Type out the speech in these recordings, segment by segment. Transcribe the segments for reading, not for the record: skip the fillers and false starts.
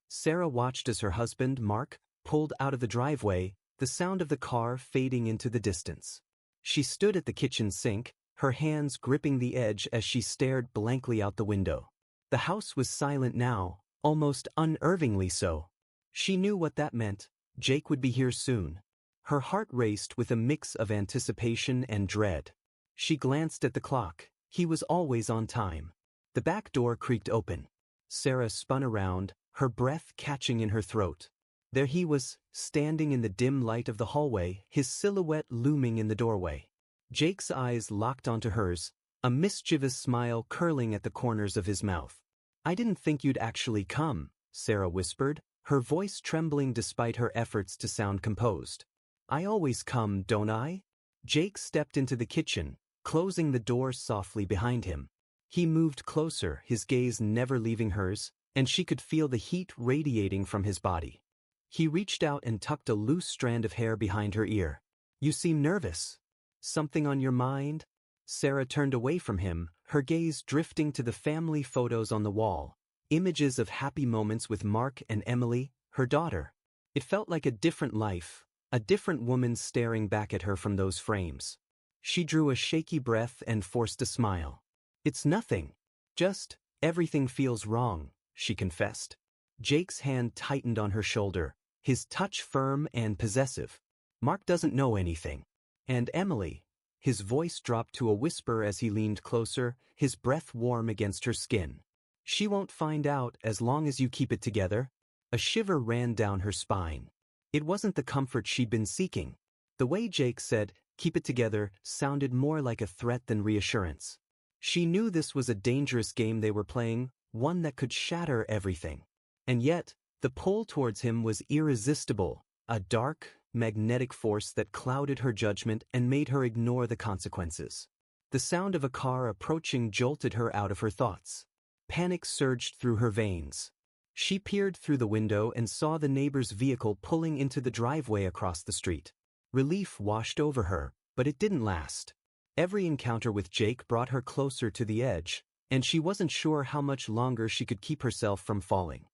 Sarah watched as her husband, Mark, pulled out of the driveway, the sound of the car fading into the distance. She stood at the kitchen sink, her hands gripping the edge as she stared blankly out the window. The house was silent now, almost unnervingly so. She knew what that meant. Jake would be here soon. Her heart raced with a mix of anticipation and dread. She glanced at the clock. He was always on time. The back door creaked open. Sarah spun around, her breath catching in her throat. There he was, standing in the dim light of the hallway, his silhouette looming in the doorway. Jake's eyes locked onto hers, a mischievous smile curling at the corners of his mouth. "I didn't think you'd actually come," Sarah whispered, her voice trembling despite her efforts to sound composed. "I always come, don't I?" Jake stepped into the kitchen, closing the door softly behind him. He moved closer, his gaze never leaving hers, and she could feel the heat radiating from his body. He reached out and tucked a loose strand of hair behind her ear. "You seem nervous. Something on your mind?" Sarah turned away from him, her gaze drifting to the family photos on the wall, images of happy moments with Mark and Emily, her daughter. It felt like a different life, a different woman staring back at her from those frames. She drew a shaky breath and forced a smile. "It's nothing. Just, everything feels wrong," she confessed. Jake's hand tightened on her shoulder, his touch firm and possessive. "Mark doesn't know anything. And Emily," his voice dropped to a whisper as he leaned closer, his breath warm against her skin. "She won't find out as long as you keep it together." A shiver ran down her spine. It wasn't the comfort she'd been seeking. The way Jake said, "keep it together," sounded more like a threat than reassurance. She knew this was a dangerous game they were playing, one that could shatter everything. And yet, the pull towards him was irresistible, a dark, magnetic force that clouded her judgment and made her ignore the consequences. The sound of a car approaching jolted her out of her thoughts. Panic surged through her veins. She peered through the window and saw the neighbor's vehicle pulling into the driveway across the street. Relief washed over her, but it didn't last. Every encounter with Jake brought her closer to the edge, and she wasn't sure how much longer she could keep herself from falling.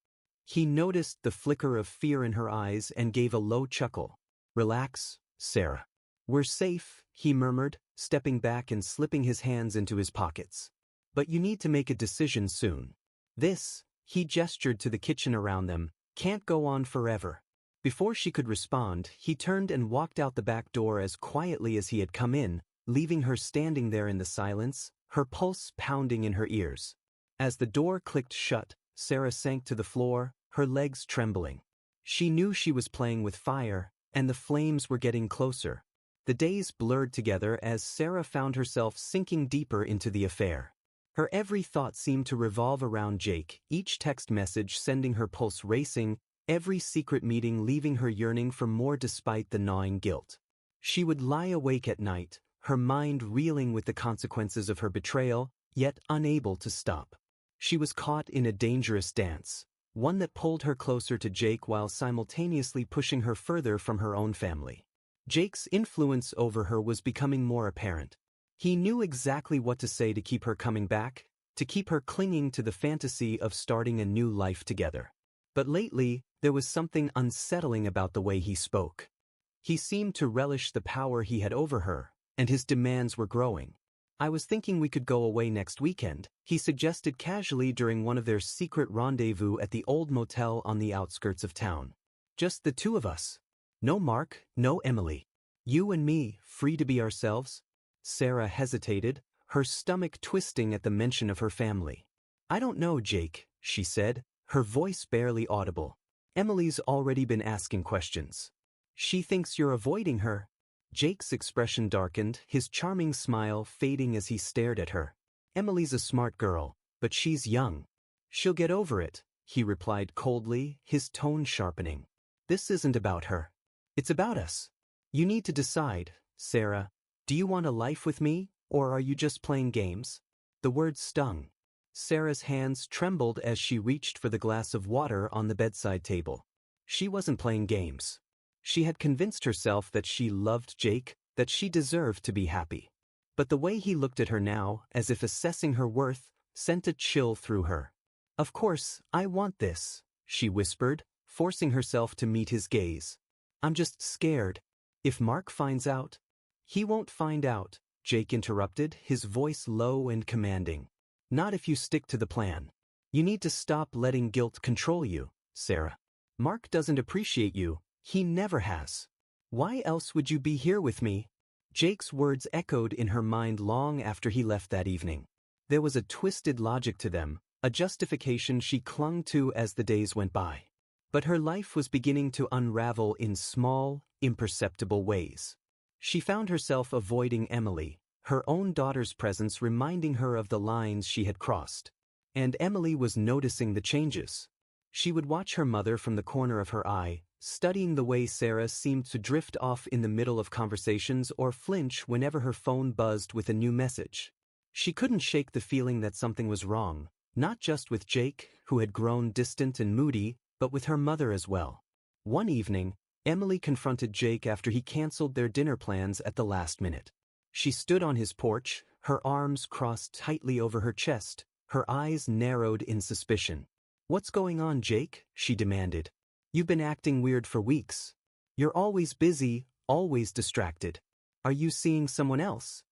He noticed the flicker of fear in her eyes and gave a low chuckle. "Relax, Sarah. We're safe," he murmured, stepping back and slipping his hands into his pockets. "But you need to make a decision soon. This," he gestured to the kitchen around them, "can't go on forever." Before she could respond, he turned and walked out the back door as quietly as he had come in, leaving her standing there in the silence, her pulse pounding in her ears. As the door clicked shut, Sarah sank to the floor, her legs trembling. She knew she was playing with fire, and the flames were getting closer. The days blurred together as Sarah found herself sinking deeper into the affair. Her every thought seemed to revolve around Jake, each text message sending her pulse racing, every secret meeting leaving her yearning for more despite the gnawing guilt. She would lie awake at night, her mind reeling with the consequences of her betrayal, yet unable to stop. She was caught in a dangerous dance, one that pulled her closer to Jake while simultaneously pushing her further from her own family. Jake's influence over her was becoming more apparent. He knew exactly what to say to keep her coming back, to keep her clinging to the fantasy of starting a new life together. But lately, there was something unsettling about the way he spoke. He seemed to relish the power he had over her, and his demands were growing. "I was thinking we could go away next weekend," he suggested casually during one of their secret rendezvous at the old motel on the outskirts of town. "Just the two of us. No Mark, no Emily. You and me, free to be ourselves." Sarah hesitated, her stomach twisting at the mention of her family. "I don't know, Jake," she said, her voice barely audible. "Emily's already been asking questions. She thinks you're avoiding her." Jake's expression darkened, his charming smile fading as he stared at her. "Emily's a smart girl, but she's young. She'll get over it," he replied coldly, his tone sharpening. "This isn't about her. It's about us. You need to decide, Sarah. Do you want a life with me, or are you just playing games?" The words stung. Sarah's hands trembled as she reached for the glass of water on the bedside table. She wasn't playing games. She had convinced herself that she loved Jake, that she deserved to be happy. But the way he looked at her now, as if assessing her worth, sent a chill through her. "Of course, I want this," she whispered, forcing herself to meet his gaze. I'm just scared. If Mark finds out? He won't find out, Jake interrupted, his voice low and commanding. Not if you stick to the plan. You need to stop letting guilt control you, Sarah. Mark doesn't appreciate you, he never has. Why else would you be here with me? Jake's words echoed in her mind long after he left that evening. There was a twisted logic to them, a justification she clung to as the days went by. But her life was beginning to unravel in small, imperceptible ways. She found herself avoiding Emily, her own daughter's presence reminding her of the lines she had crossed. And Emily was noticing the changes. She would watch her mother from the corner of her eye, studying the way Sarah seemed to drift off in the middle of conversations or flinch whenever her phone buzzed with a new message. She couldn't shake the feeling that something was wrong, not just with Jake, who had grown distant and moody, but with her mother as well. One evening, Emily confronted Jake after he canceled their dinner plans at the last minute. She stood on his porch, her arms crossed tightly over her chest, her eyes narrowed in suspicion. What's going on, Jake? She demanded. You've been acting weird for weeks. You're always busy, always distracted. Are you seeing someone else?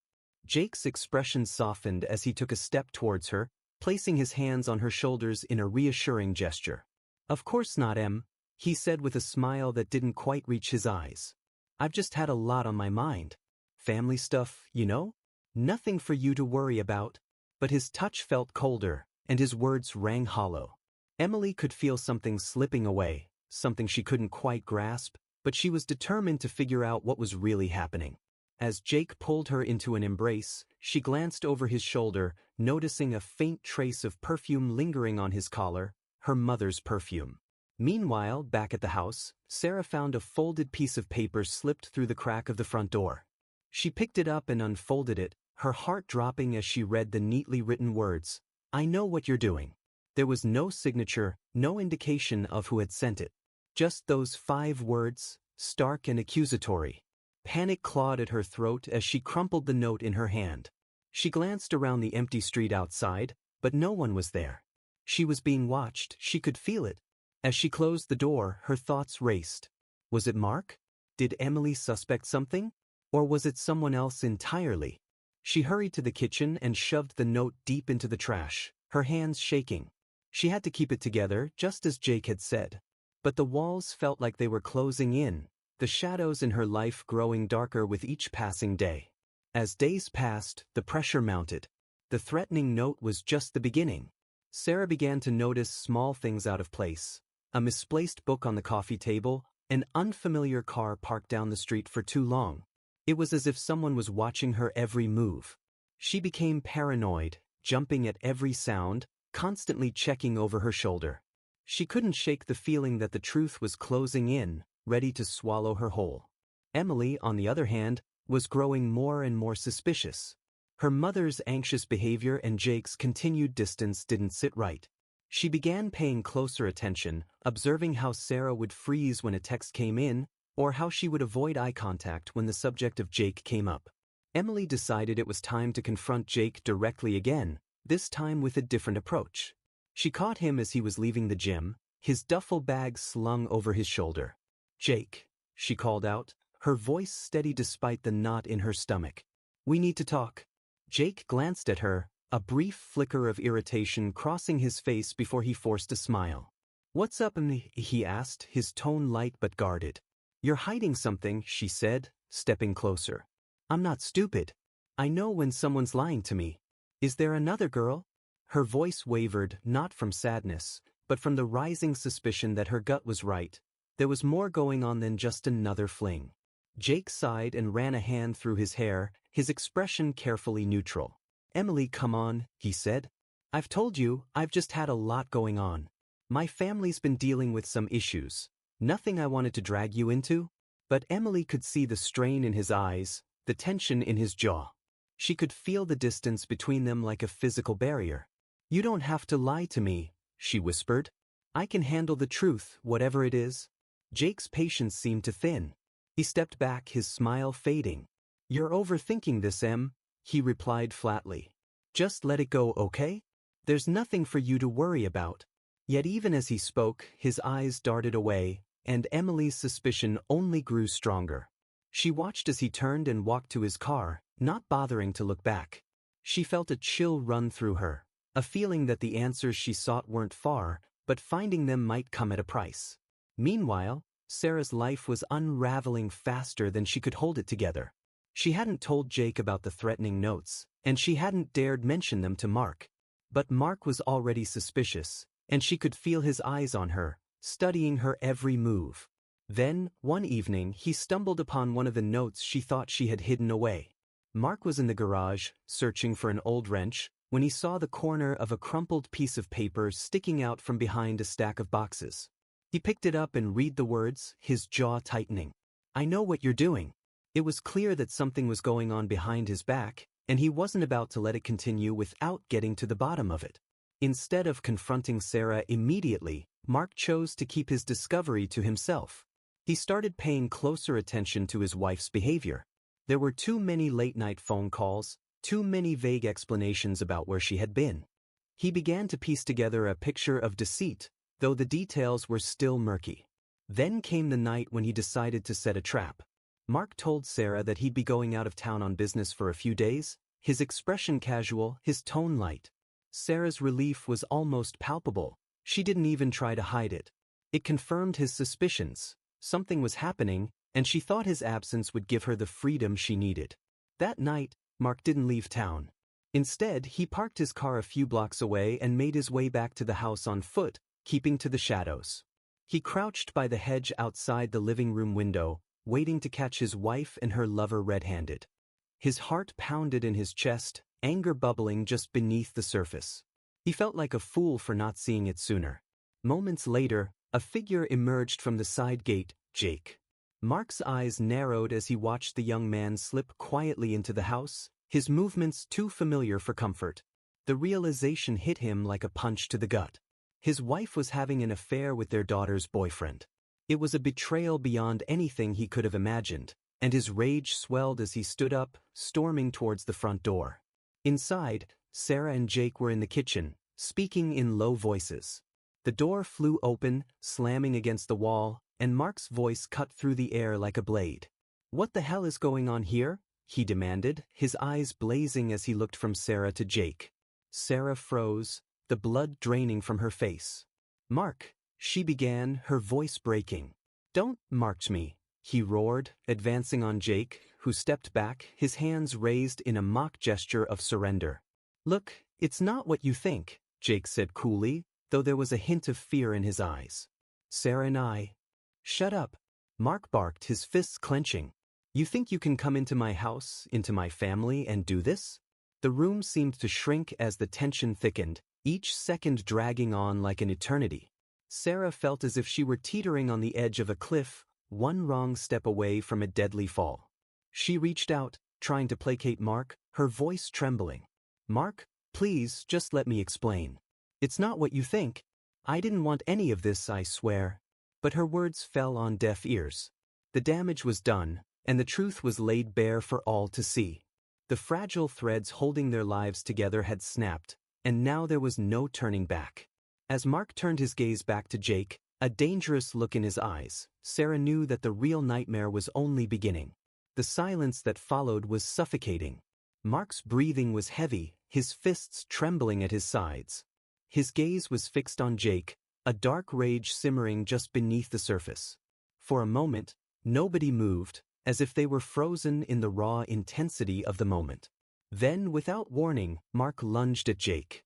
Jake's expression softened as he took a step towards her, placing his hands on her shoulders in a reassuring gesture. Of course not, Em, he said with a smile that didn't quite reach his eyes. I've just had a lot on my mind. Family stuff, you know? Nothing for you to worry about. But his touch felt colder, and his words rang hollow. Emily could feel something slipping away, something she couldn't quite grasp, but she was determined to figure out what was really happening. As Jake pulled her into an embrace, she glanced over his shoulder, noticing a faint trace of perfume lingering on his collar, her mother's perfume. Meanwhile, back at the house, Sarah found a folded piece of paper slipped through the crack of the front door. She picked it up and unfolded it, her heart dropping as she read the neatly written words, "I know what you're doing." There was no signature, no indication of who had sent it. Just those 5 words, stark and accusatory. Panic clawed at her throat as she crumpled the note in her hand. She glanced around the empty street outside, but no one was there. She was being watched, she could feel it. As she closed the door, her thoughts raced. Was it Mark? Did Emily suspect something? Or was it someone else entirely? She hurried to the kitchen and shoved the note deep into the trash, her hands shaking. She had to keep it together, just as Jake had said. But the walls felt like they were closing in, the shadows in her life growing darker with each passing day. As days passed, the pressure mounted. The threatening note was just the beginning. Sarah began to notice small things out of place. A misplaced book on the coffee table, an unfamiliar car parked down the street for too long. It was as if someone was watching her every move. She became paranoid, jumping at every sound, constantly checking over her shoulder. She couldn't shake the feeling that the truth was closing in, ready to swallow her whole. Emily, on the other hand, was growing more and more suspicious. Her mother's anxious behavior and Jake's continued distance didn't sit right. She began paying closer attention, observing how Sarah would freeze when a text came in, or how she would avoid eye contact when the subject of Jake came up. Emily decided it was time to confront Jake directly again, this time with a different approach. She caught him as he was leaving the gym, his duffel bag slung over his shoulder. "Jake," she called out, her voice steady despite the knot in her stomach. "We need to talk." Jake glanced at her, a brief flicker of irritation crossing his face before he forced a smile. "What's up?" he asked, his tone light but guarded. "You're hiding something," she said, stepping closer. "I'm not stupid. I know when someone's lying to me. Is there another girl?" Her voice wavered, not from sadness, but from the rising suspicion that her gut was right. There was more going on than just another fling. Jake sighed and ran a hand through his hair, his expression carefully neutral. "Emily, come on," he said. "I've told you, I've just had a lot going on. My family's been dealing with some issues. Nothing I wanted to drag you into." But Emily could see the strain in his eyes, the tension in his jaw. She could feel the distance between them like a physical barrier. "You don't have to lie to me," she whispered. "I can handle the truth, whatever it is." Jake's patience seemed to thin. He stepped back, his smile fading. "You're overthinking this, Em," he replied flatly. "Just let it go, okay? There's nothing for you to worry about." Yet even as he spoke, his eyes darted away, and Emily's suspicion only grew stronger. She watched as he turned and walked to his car, not bothering to look back. She felt a chill run through her, a feeling that the answers she sought weren't far, but finding them might come at a price. Meanwhile, Sarah's life was unraveling faster than she could hold it together. She hadn't told Jake about the threatening notes, and she hadn't dared mention them to Mark. But Mark was already suspicious, and she could feel his eyes on her, studying her every move. Then, one evening, he stumbled upon one of the notes she thought she had hidden away. Mark was in the garage, searching for an old wrench, when he saw the corner of a crumpled piece of paper sticking out from behind a stack of boxes. He picked it up and read the words, his jaw tightening. "I know what you're doing." It was clear that something was going on behind his back, and he wasn't about to let it continue without getting to the bottom of it. Instead of confronting Sarah immediately, Mark chose to keep his discovery to himself. He started paying closer attention to his wife's behavior. There were too many late-night phone calls, too many vague explanations about where she had been. He began to piece together a picture of deceit, though the details were still murky. Then came the night when he decided to set a trap. Mark told Sarah that he'd be going out of town on business for a few days, his expression casual, his tone light. Sarah's relief was almost palpable. She didn't even try to hide it. It confirmed his suspicions. Something was happening, and she thought his absence would give her the freedom she needed. That night, Mark didn't leave town. Instead, he parked his car a few blocks away and made his way back to the house on foot, keeping to the shadows. He crouched by the hedge outside the living room window, waiting to catch his wife and her lover red-handed. His heart pounded in his chest, anger bubbling just beneath the surface. He felt like a fool for not seeing it sooner. Moments later, a figure emerged from the side gate, Jake. Mark's eyes narrowed as he watched the young man slip quietly into the house, his movements too familiar for comfort. The realization hit him like a punch to the gut. His wife was having an affair with their daughter's boyfriend. It was a betrayal beyond anything he could have imagined, and his rage swelled as he stood up, storming towards the front door. Inside, Sarah and Jake were in the kitchen, speaking in low voices. The door flew open, slamming against the wall, and Mark's voice cut through the air like a blade. "What the hell is going on here?" he demanded, his eyes blazing as he looked from Sarah to Jake. Sarah froze, the blood draining from her face. "Mark," she began, her voice breaking. "Don't mark me," he roared, advancing on Jake, who stepped back, his hands raised in a mock gesture of surrender. "Look, it's not what you think," Jake said coolly, though there was a hint of fear in his eyes. "Sarah and I—" "Shut up," Mark barked, his fists clenching. "You think you can come into my house, into my family, and do this?" The room seemed to shrink as the tension thickened, each second dragging on like an eternity. Sarah felt as if she were teetering on the edge of a cliff, one wrong step away from a deadly fall. She reached out, trying to placate Mark, her voice trembling. "Mark, please, just let me explain. It's not what you think. I didn't want any of this, I swear." But her words fell on deaf ears. The damage was done, and the truth was laid bare for all to see. The fragile threads holding their lives together had snapped, and now there was no turning back. As Mark turned his gaze back to Jake, a dangerous look in his eyes, Sarah knew that the real nightmare was only beginning. The silence that followed was suffocating. Mark's breathing was heavy, his fists trembling at his sides. His gaze was fixed on Jake, a dark rage simmering just beneath the surface. For a moment, nobody moved, as if they were frozen in the raw intensity of the moment. Then, without warning, Mark lunged at Jake.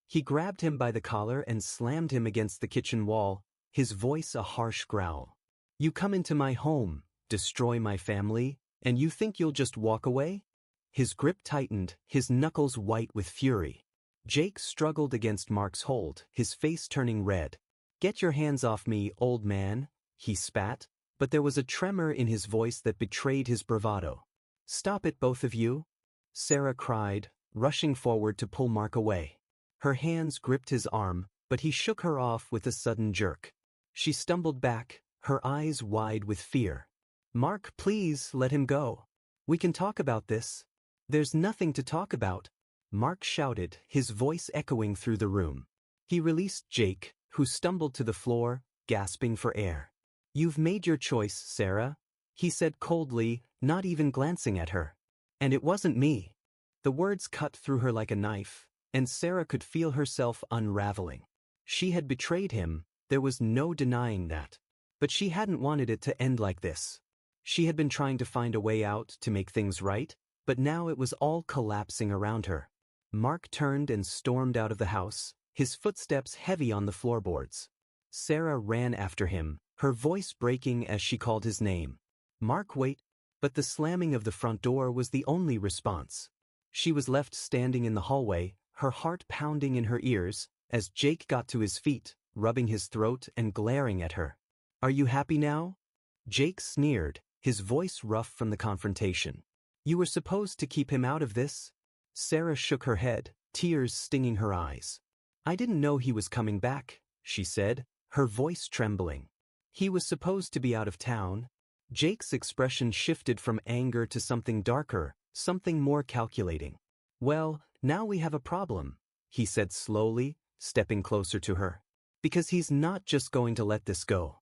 He grabbed him by the collar and slammed him against the kitchen wall, his voice a harsh growl. "You come into my home, destroy my family, and you think you'll just walk away?" His grip tightened, his knuckles white with fury. Jake struggled against Mark's hold, his face turning red. "Get your hands off me, old man," he spat, but there was a tremor in his voice that betrayed his bravado. "Stop it, both of you," Sarah cried, rushing forward to pull Mark away. Her hands gripped his arm, but he shook her off with a sudden jerk. She stumbled back, her eyes wide with fear. "Mark, please let him go. We can talk about this." "There's nothing to talk about," Mark shouted, his voice echoing through the room. He released Jake, who stumbled to the floor, gasping for air. "You've made your choice, Sarah," he said coldly, not even glancing at her. "And it wasn't me." The words cut through her like a knife, and Sarah could feel herself unraveling. She had betrayed him, there was no denying that. But she hadn't wanted it to end like this. She had been trying to find a way out, to make things right, but now it was all collapsing around her. Mark turned and stormed out of the house, his footsteps heavy on the floorboards. Sarah ran after him, her voice breaking as she called his name. "Mark, wait!" But the slamming of the front door was the only response. She was left standing in the hallway, her heart pounding in her ears, as Jake got to his feet, rubbing his throat and glaring at her. "Are you happy now?" Jake sneered, his voice rough from the confrontation. "You were supposed to keep him out of this?" Sarah shook her head, tears stinging her eyes. "I didn't know he was coming back," she said, her voice trembling. "He was supposed to be out of town." Jake's expression shifted from anger to something darker, something more calculating. "Well, now we have a problem," he said slowly, stepping closer to her. "Because he's not just going to let this go.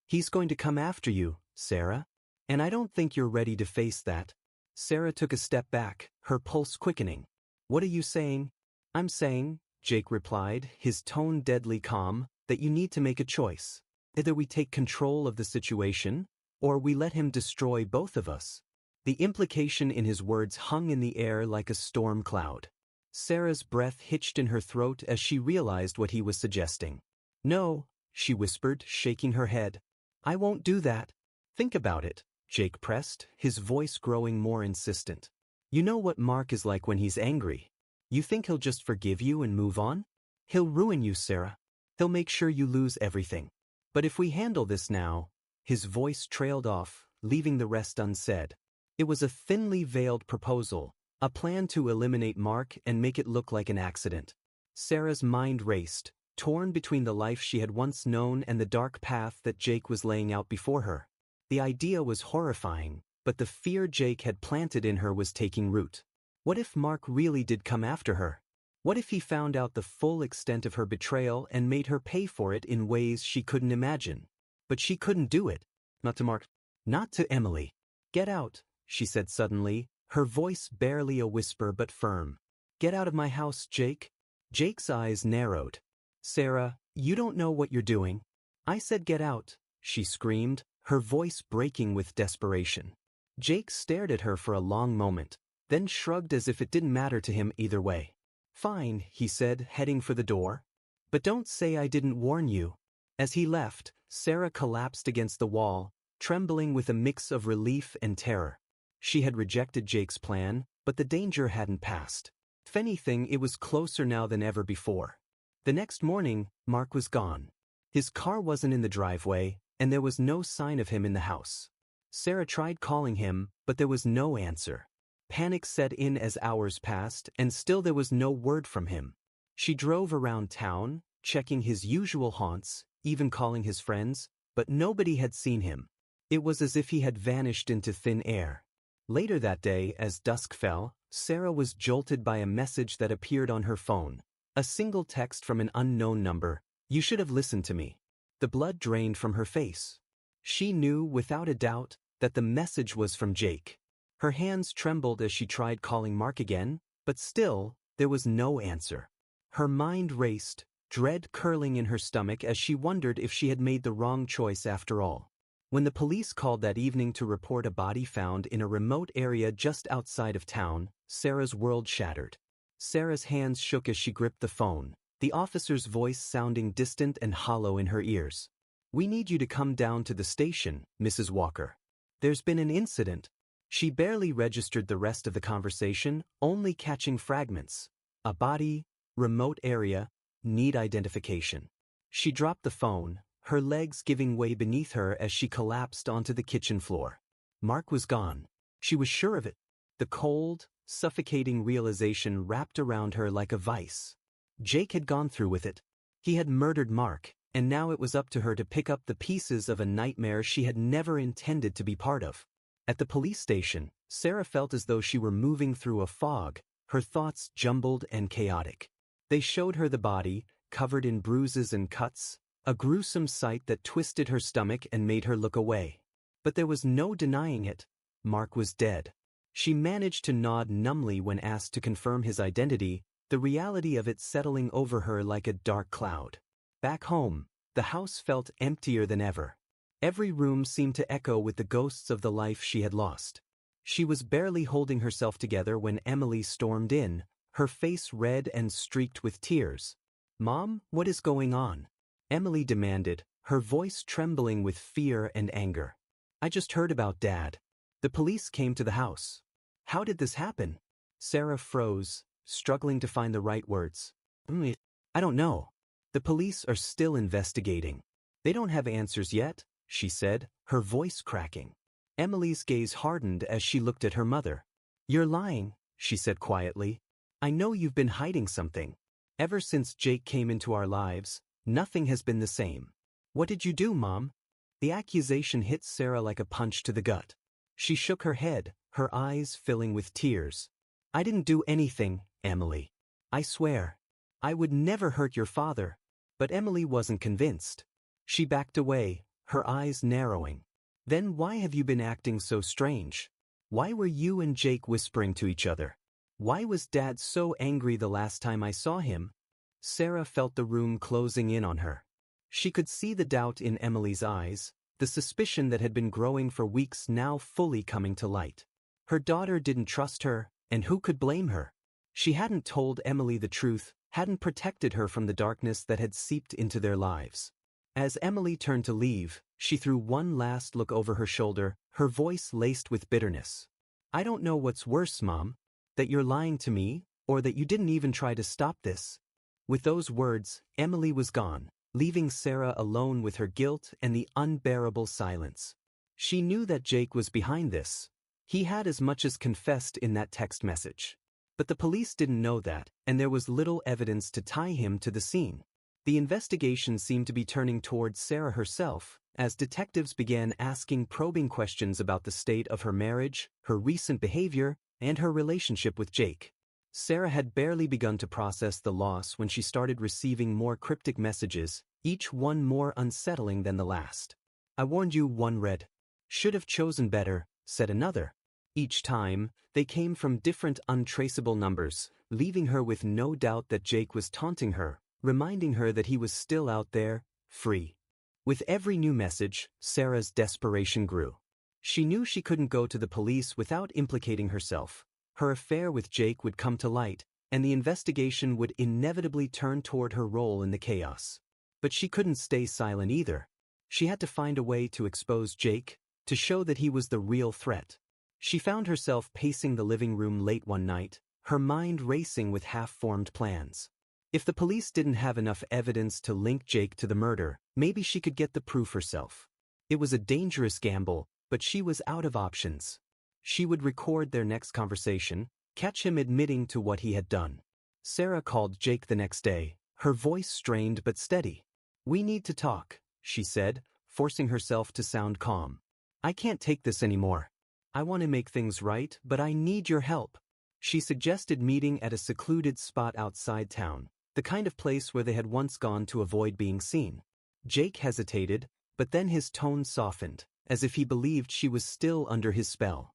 He's going to come after you, Sarah. And I don't think you're ready to face that." Sarah took a step back, her pulse quickening. "What are you saying?" "I'm saying," Jake replied, his tone deadly calm, "that you need to make a choice. Either we take control of the situation, or we let him destroy both of us." The implication in his words hung in the air like a storm cloud. Sarah's breath hitched in her throat as she realized what he was suggesting. "No," she whispered, shaking her head. "I won't do that." "Think about it," Jake pressed, his voice growing more insistent. "You know what Mark is like when he's angry. You think he'll just forgive you and move on? He'll ruin you, Sarah. He'll make sure you lose everything. But if we handle this now—" His voice trailed off, leaving the rest unsaid. It was a thinly veiled proposal, a plan to eliminate Mark and make it look like an accident. Sarah's mind raced, torn between the life she had once known and the dark path that Jake was laying out before her. The idea was horrifying, but the fear Jake had planted in her was taking root. What if Mark really did come after her? What if he found out the full extent of her betrayal and made her pay for it in ways she couldn't imagine? But she couldn't do it. Not to Mark. Not to Emily. "Get out," she said suddenly, her voice barely a whisper but firm. "Get out of my house, Jake." Jake's eyes narrowed. "Sarah, you don't know what you're doing." "I said get out," she screamed, her voice breaking with desperation. Jake stared at her for a long moment, then shrugged as if it didn't matter to him either way. "Fine," he said, heading for the door. "But don't say I didn't warn you." As he left, Sarah collapsed against the wall, trembling with a mix of relief and terror. She had rejected Jake's plan, but the danger hadn't passed. If anything, it was closer now than ever before. The next morning, Mark was gone. His car wasn't in the driveway, and there was no sign of him in the house. Sarah tried calling him, but there was no answer. Panic set in as hours passed, and still there was no word from him. She drove around town, checking his usual haunts, even calling his friends, but nobody had seen him. It was as if he had vanished into thin air. Later that day, as dusk fell, Sarah was jolted by a message that appeared on her phone. A single text from an unknown number. "You should have listened to me." The blood drained from her face. She knew, without a doubt, that the message was from Jake. Her hands trembled as she tried calling Mark again, but still, there was no answer. Her mind raced, dread curling in her stomach as she wondered if she had made the wrong choice after all. When the police called that evening to report a body found in a remote area just outside of town, Sarah's world shattered. Sarah's hands shook as she gripped the phone, the officer's voice sounding distant and hollow in her ears. "We need you to come down to the station, Mrs. Walker. There's been an incident." She barely registered the rest of the conversation, only catching fragments. A body, remote area, need identification. She dropped the phone, her legs giving way beneath her as she collapsed onto the kitchen floor. Mark was gone. She was sure of it. The cold, suffocating realization wrapped around her like a vice. Jake had gone through with it. He had murdered Mark, and now it was up to her to pick up the pieces of a nightmare she had never intended to be part of. At the police station, Sarah felt as though she were moving through a fog, her thoughts jumbled and chaotic. They showed her the body, covered in bruises and cuts, a gruesome sight that twisted her stomach and made her look away. But there was no denying it. Mark was dead. She managed to nod numbly when asked to confirm his identity, the reality of it settling over her like a dark cloud. Back home, the house felt emptier than ever. Every room seemed to echo with the ghosts of the life she had lost. She was barely holding herself together when Emily stormed in, her face red and streaked with tears. "Mom, what is going on?" Emily demanded, her voice trembling with fear and anger. "I just heard about Dad. The police came to the house." "How did this happen?" Sarah froze, struggling to find the right words. "I don't know. The police are still investigating. They don't have answers yet," she said, her voice cracking. Emily's gaze hardened as she looked at her mother. "You're lying," she said quietly. "I know you've been hiding something. Ever since Jake came into our lives, nothing has been the same." "What did you do, Mom?" The accusation hit Sarah like a punch to the gut. She shook her head, her eyes filling with tears. "I didn't do anything, Emily. I swear. I would never hurt your father." But Emily wasn't convinced. She backed away, her eyes narrowing. "Then why have you been acting so strange? Why were you and Jake whispering to each other? Why was Dad so angry the last time I saw him?" Sarah felt the room closing in on her. She could see the doubt in Emily's eyes, the suspicion that had been growing for weeks now fully coming to light. Her daughter didn't trust her, and who could blame her? She hadn't told Emily the truth, hadn't protected her from the darkness that had seeped into their lives. As Emily turned to leave, she threw one last look over her shoulder, her voice laced with bitterness. "I don't know what's worse, Mom, that you're lying to me, or that you didn't even try to stop this." With those words, Emily was gone, leaving Sarah alone with her guilt and the unbearable silence. She knew that Jake was behind this. He had as much as confessed in that text message. But the police didn't know that, and there was little evidence to tie him to the scene. The investigation seemed to be turning towards Sarah herself, as detectives began asking probing questions about the state of her marriage, her recent behavior, and her relationship with Jake. Sarah had barely begun to process the loss when she started receiving more cryptic messages, each one more unsettling than the last. "I warned you," one read. "Should have chosen better," said another. Each time, they came from different untraceable numbers, leaving her with no doubt that Jake was taunting her, reminding her that he was still out there, free. With every new message, Sarah's desperation grew. She knew she couldn't go to the police without implicating herself. Her affair with Jake would come to light, and the investigation would inevitably turn toward her role in the chaos. But she couldn't stay silent either. She had to find a way to expose Jake, to show that he was the real threat. She found herself pacing the living room late one night, her mind racing with half-formed plans. If the police didn't have enough evidence to link Jake to the murder, maybe she could get the proof herself. It was a dangerous gamble, but she was out of options. She would record their next conversation, catch him admitting to what he had done. Sarah called Jake the next day, her voice strained but steady. "We need to talk," she said, forcing herself to sound calm. "I can't take this anymore. I want to make things right, but I need your help." She suggested meeting at a secluded spot outside town, the kind of place where they had once gone to avoid being seen. Jake hesitated, but then his tone softened, as if he believed she was still under his spell.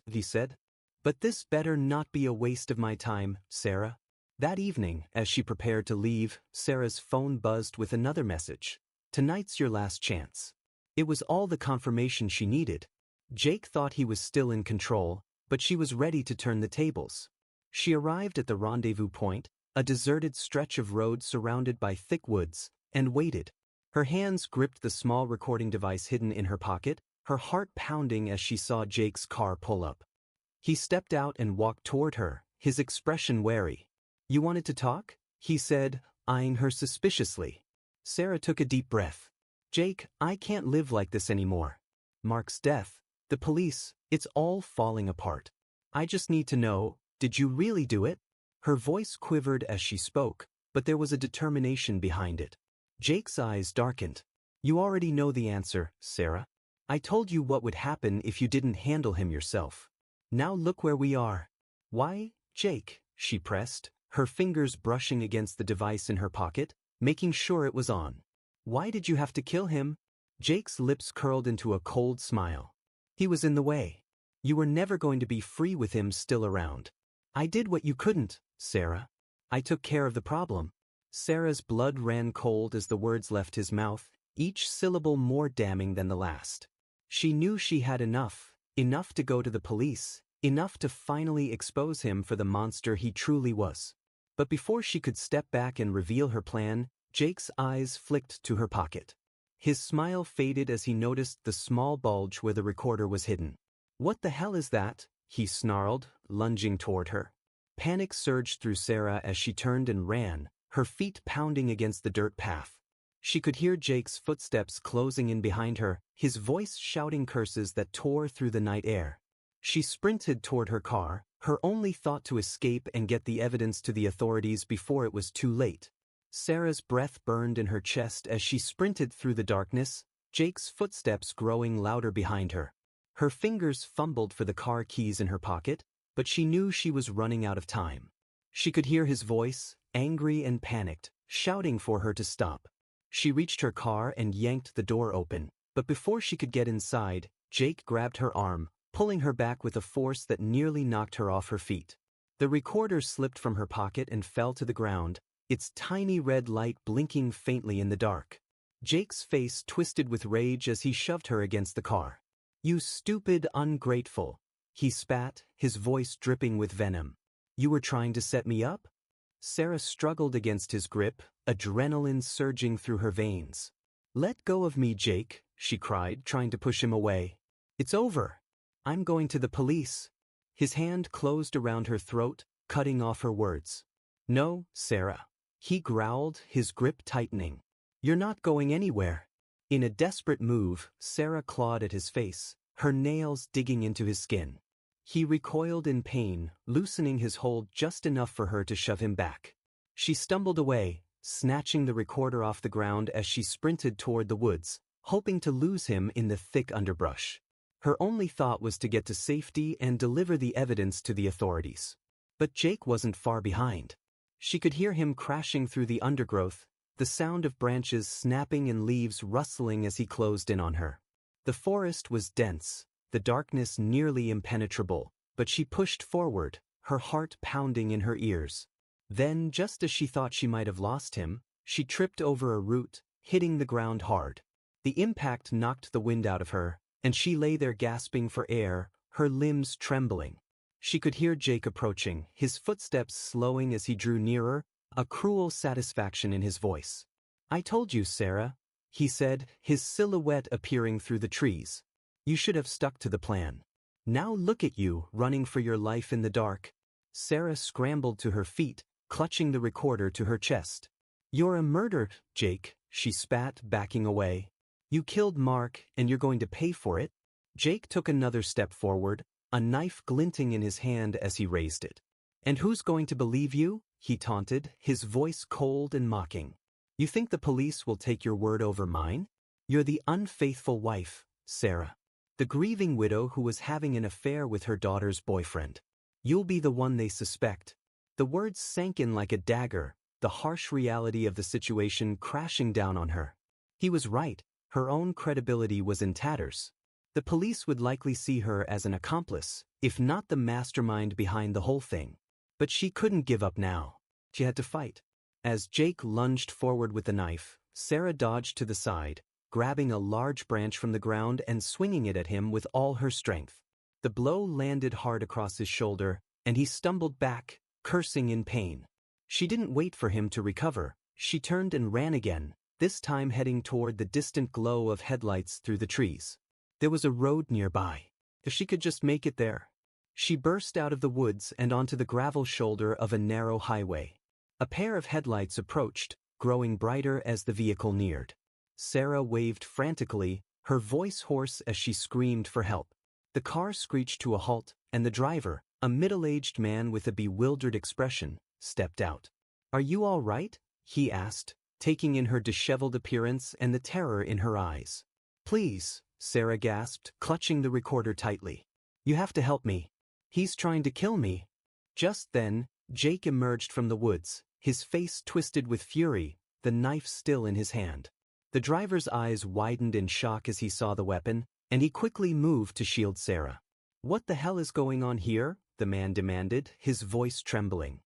He said, "But this better not be a waste of my time, Sarah." That evening, as she prepared to leave, Sarah's phone buzzed with another message. "Tonight's your last chance." It was all the confirmation she needed. Jake thought he was still in control, but she was ready to turn the tables. She arrived at the rendezvous point, a deserted stretch of road surrounded by thick woods, and waited. Her hands gripped the small recording device hidden in her pocket, her heart pounding as she saw Jake's car pull up. He stepped out and walked toward her, his expression wary. "You wanted to talk?" he said, eyeing her suspiciously. Sarah took a deep breath. "Jake, I can't live like this anymore. Mark's death, the police, it's all falling apart. I just need to know, did you really do it?" Her voice quivered as she spoke, but there was a determination behind it. Jake's eyes darkened. "You already know the answer, Sarah. I told you what would happen if you didn't handle him yourself. Now look where we are." "Why, Jake?" she pressed, her fingers brushing against the device in her pocket. making sure it was on. Why did you have to kill him? Jake's lips curled into a cold smile. He was in the way. You were never going to be free with him still around. I did what you couldn't, Sarah. I took care of the problem. Sarah's blood ran cold as the words left his mouth, each syllable more damning than the last. She knew she had enough to go to the police, enough to finally expose him for the monster he truly was. But before she could step back and reveal her plan, Jake's eyes flicked to her pocket. His smile faded as he noticed the small bulge where the recorder was hidden. What the hell is that? He snarled, lunging toward her. Panic surged through Sarah as she turned and ran, her feet pounding against the dirt path. She could hear Jake's footsteps closing in behind her, his voice shouting curses that tore through the night air. She sprinted toward her car, her only thought to escape and get the evidence to the authorities before it was too late. Sarah's breath burned in her chest as she sprinted through the darkness, Jake's footsteps growing louder behind her. Her fingers fumbled for the car keys in her pocket, but she knew she was running out of time. She could hear his voice, angry and panicked, shouting for her to stop. She reached her car and yanked the door open, but before she could get inside, Jake grabbed her arm, pulling her back with a force that nearly knocked her off her feet. The recorder slipped from her pocket and fell to the ground, its tiny red light blinking faintly in the dark. Jake's face twisted with rage as he shoved her against the car. You stupid ungrateful, he spat, his voice dripping with venom. You were trying to set me up? Sarah struggled against his grip, adrenaline surging through her veins. Let go of me, Jake, she cried, trying to push him away. It's over. I'm going to the police. His hand closed around her throat, cutting off her words. No, Sarah. He growled, his grip tightening. You're not going anywhere. In a desperate move, Sarah clawed at his face, her nails digging into his skin. He recoiled in pain, loosening his hold just enough for her to shove him back. She stumbled away, snatching the recorder off the ground as she sprinted toward the woods, hoping to lose him in the thick underbrush. Her only thought was to get to safety and deliver the evidence to the authorities. But Jake wasn't far behind. She could hear him crashing through the undergrowth, the sound of branches snapping and leaves rustling as he closed in on her. The forest was dense, the darkness nearly impenetrable, but she pushed forward, her heart pounding in her ears. Then, just as she thought she might have lost him, she tripped over a root, hitting the ground hard. The impact knocked the wind out of her, and she lay there gasping for air, her limbs trembling. She could hear Jake approaching, his footsteps slowing as he drew nearer, a cruel satisfaction in his voice. I told you, Sarah, he said, his silhouette appearing through the trees. You should have stuck to the plan. Now look at you, running for your life in the dark. Sarah scrambled to her feet, clutching the recorder to her chest. You're a murderer, Jake, she spat, backing away. You killed Mark, and you're going to pay for it. Jake took another step forward, a knife glinting in his hand as he raised it. And who's going to believe you? He taunted, his voice cold and mocking. You think the police will take your word over mine? You're the unfaithful wife, Sarah. The grieving widow who was having an affair with her daughter's boyfriend. You'll be the one they suspect. The words sank in like a dagger, the harsh reality of the situation crashing down on her. He was right, her own credibility was in tatters. The police would likely see her as an accomplice, if not the mastermind behind the whole thing. But she couldn't give up now. She had to fight. As Jake lunged forward with the knife, Sarah dodged to the side, grabbing a large branch from the ground and swinging it at him with all her strength. The blow landed hard across his shoulder, and he stumbled back, cursing in pain. She didn't wait for him to recover. She turned and ran again, this time heading toward the distant glow of headlights through the trees. There was a road nearby. If she could just make it there. She burst out of the woods and onto the gravel shoulder of a narrow highway. A pair of headlights approached, growing brighter as the vehicle neared. Sarah waved frantically, her voice hoarse as she screamed for help. The car screeched to a halt, and the driver, a middle-aged man with a bewildered expression, stepped out. Are you all right? He asked, taking in her disheveled appearance and the terror in her eyes. Please, Sarah gasped, clutching the recorder tightly. You have to help me. He's trying to kill me. Just then, Jake emerged from the woods, his face twisted with fury, the knife still in his hand. The driver's eyes widened in shock as he saw the weapon, and he quickly moved to shield Sarah. "What the hell is going on here?" the man demanded, his voice trembling.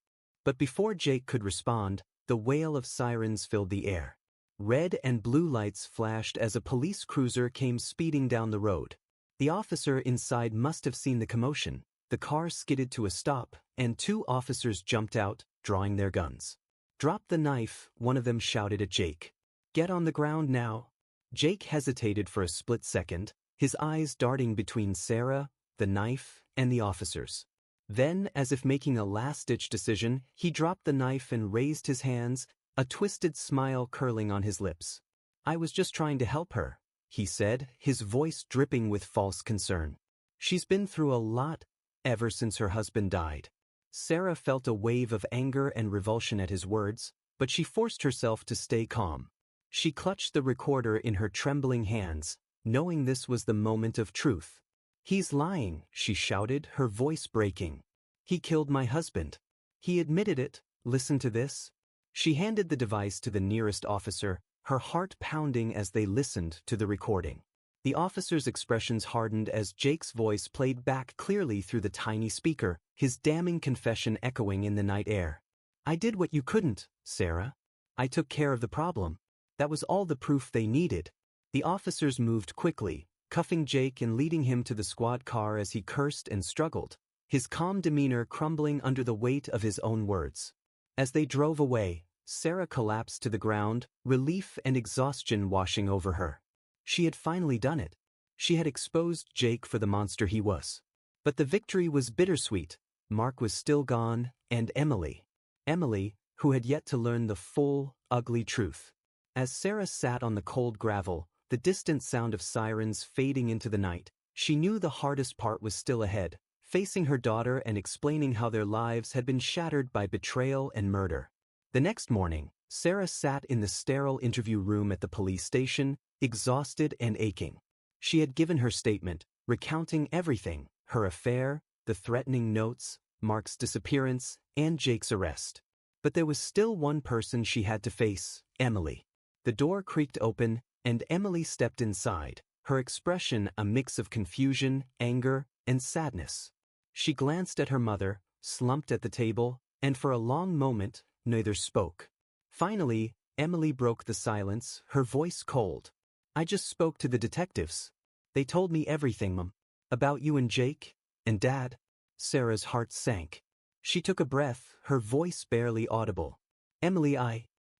But before Jake could respond, the wail of sirens filled the air. Red and blue lights flashed as a police cruiser came speeding down the road. The officer inside must have seen the commotion. The car skidded to a stop, and 2 officers jumped out, drawing their guns. "Drop the knife," one of them shouted at Jake. "Get on the ground now." Jake hesitated for a split second, his eyes darting between Sarah, the knife, and the officers. Then, as if making a last-ditch decision, he dropped the knife and raised his hands, a twisted smile curling on his lips. "I was just trying to help her," he said, his voice dripping with false concern. "She's been through a lot ever since her husband died." Sarah felt a wave of anger and revulsion at his words, but she forced herself to stay calm. She clutched the recorder in her trembling hands, knowing this was the moment of truth. "He's lying," she shouted, her voice breaking. "He killed my husband. He admitted it. Listen to this." She handed the device to the nearest officer, her heart pounding as they listened to the recording. The officer's expressions hardened as Jake's voice played back clearly through the tiny speaker, his damning confession echoing in the night air. "I did what you couldn't, Sarah. I took care of the problem. That was all the proof they needed." The officers moved quickly, cuffing Jake and leading him to the squad car as he cursed and struggled, his calm demeanor crumbling under the weight of his own words. As they drove away, Sarah collapsed to the ground, relief and exhaustion washing over her. She had finally done it. She had exposed Jake for the monster he was. But the victory was bittersweet. Mark was still gone, and Emily, who had yet to learn the full, ugly truth. As Sarah sat on the cold gravel, the distant sound of sirens fading into the night, she knew the hardest part was still ahead, facing her daughter and explaining how their lives had been shattered by betrayal and murder. The next morning, Sarah sat in the sterile interview room at the police station, exhausted and aching. She had given her statement, recounting everything, her affair, the threatening notes, Mark's disappearance, and Jake's arrest. But there was still one person she had to face, Emily. The door creaked open, and Emily stepped inside, her expression a mix of confusion, anger, and sadness. She glanced at her mother, slumped at the table, and for a long moment, neither spoke. Finally, Emily broke the silence, her voice cold. "I just spoke to the detectives. They told me everything, Mum. About you and Jake, and Dad." Sarah's heart sank. She took a breath, her voice barely audible. "Emily,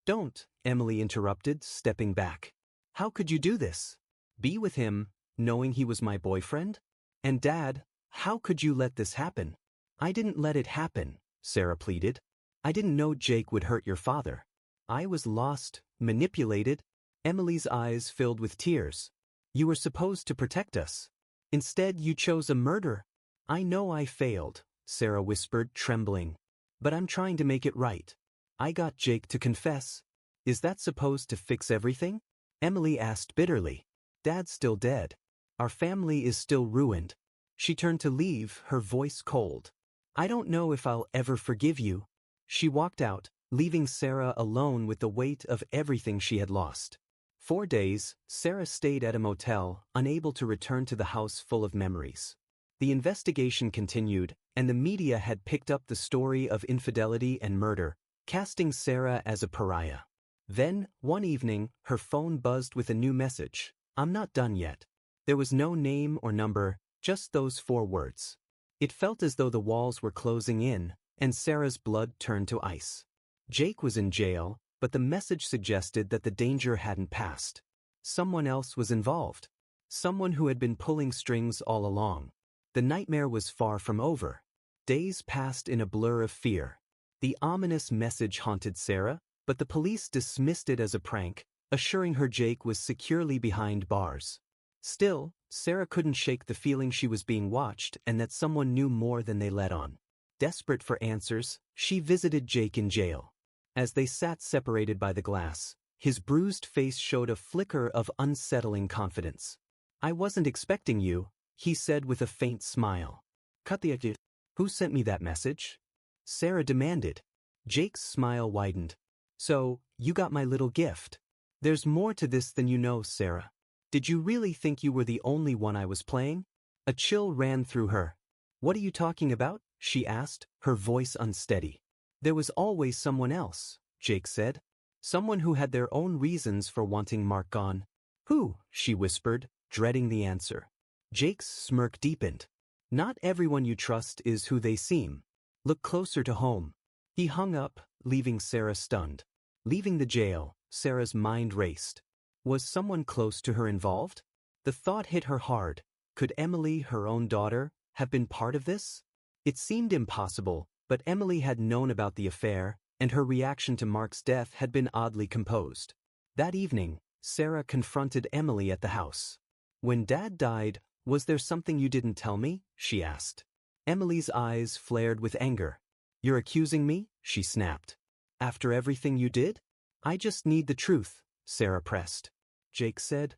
Don't," Emily interrupted, stepping back. "How could you do this? Be with him, knowing he was my boyfriend? And Dad, how could you let this happen?" "I didn't let it happen," Sarah pleaded. "I didn't know Jake would hurt your father. I was lost, manipulated." Emily's eyes filled with tears. "You were supposed to protect us. Instead, you chose a murder." "I know I failed," Sarah whispered, trembling. "But I'm trying to make it right. I got Jake to confess. Is that supposed to fix everything?" Emily asked bitterly. "Dad's still dead. Our family is still ruined." She turned to leave, her voice cold. "I don't know if I'll ever forgive you." She walked out, leaving Sarah alone with the weight of everything she had lost. 4 days, Sarah stayed at a motel, unable to return to the house full of memories. The investigation continued, and the media had picked up the story of infidelity and murder, casting Sarah as a pariah. Then, one evening, her phone buzzed with a new message. "I'm not done yet." There was no name or number, just those 4 words. It felt as though the walls were closing in, and Sarah's blood turned to ice. Jake was in jail, but the message suggested that the danger hadn't passed. Someone else was involved. Someone who had been pulling strings all along. The nightmare was far from over. Days passed in a blur of fear. The ominous message haunted Sarah, but the police dismissed it as a prank, assuring her Jake was securely behind bars. Still, Sarah couldn't shake the feeling she was being watched and that someone knew more than they let on. Desperate for answers, she visited Jake in jail. As they sat separated by the glass, his bruised face showed a flicker of unsettling confidence. "I wasn't expecting you," he said with a faint smile. "Cut the idea. Who sent me that message?" Sarah demanded. Jake's smile widened. So, you got my little gift. There's more to this than you know, Sarah. Did you really think you were the only one I was playing? A chill ran through her. What are you talking about? She asked, her voice unsteady. There was always someone else, Jake said. Someone who had their own reasons for wanting Mark gone. Who? She whispered, dreading the answer. Jake's smirk deepened. Not everyone you trust is who they seem. Look closer to home. He hung up, leaving Sarah stunned. Leaving the jail, Sarah's mind raced. Was someone close to her involved? The thought hit her hard. Could Emily, her own daughter, have been part of this? It seemed impossible, but Emily had known about the affair, and her reaction to Mark's death had been oddly composed. That evening, Sarah confronted Emily at the house. When Dad died, was there something you didn't tell me? She asked. Emily's eyes flared with anger. You're accusing me? She snapped. After everything you did? I just need the truth, Sarah pressed. Jake said.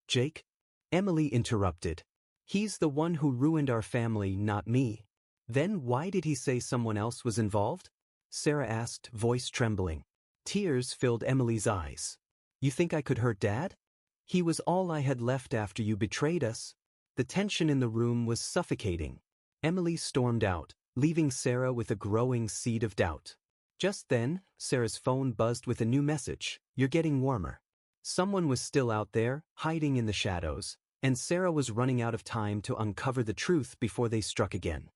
Jake? Emily interrupted. He's the one who ruined our family, not me. Then why did he say someone else was involved? Sarah asked, voice trembling. Tears filled Emily's eyes. You think I could hurt Dad? He was all I had left after you betrayed us. The tension in the room was suffocating. Emily stormed out, leaving Sarah with a growing seed of doubt. Just then, Sarah's phone buzzed with a new message. You're getting warmer. Someone was still out there, hiding in the shadows, and Sarah was running out of time to uncover the truth before they struck again.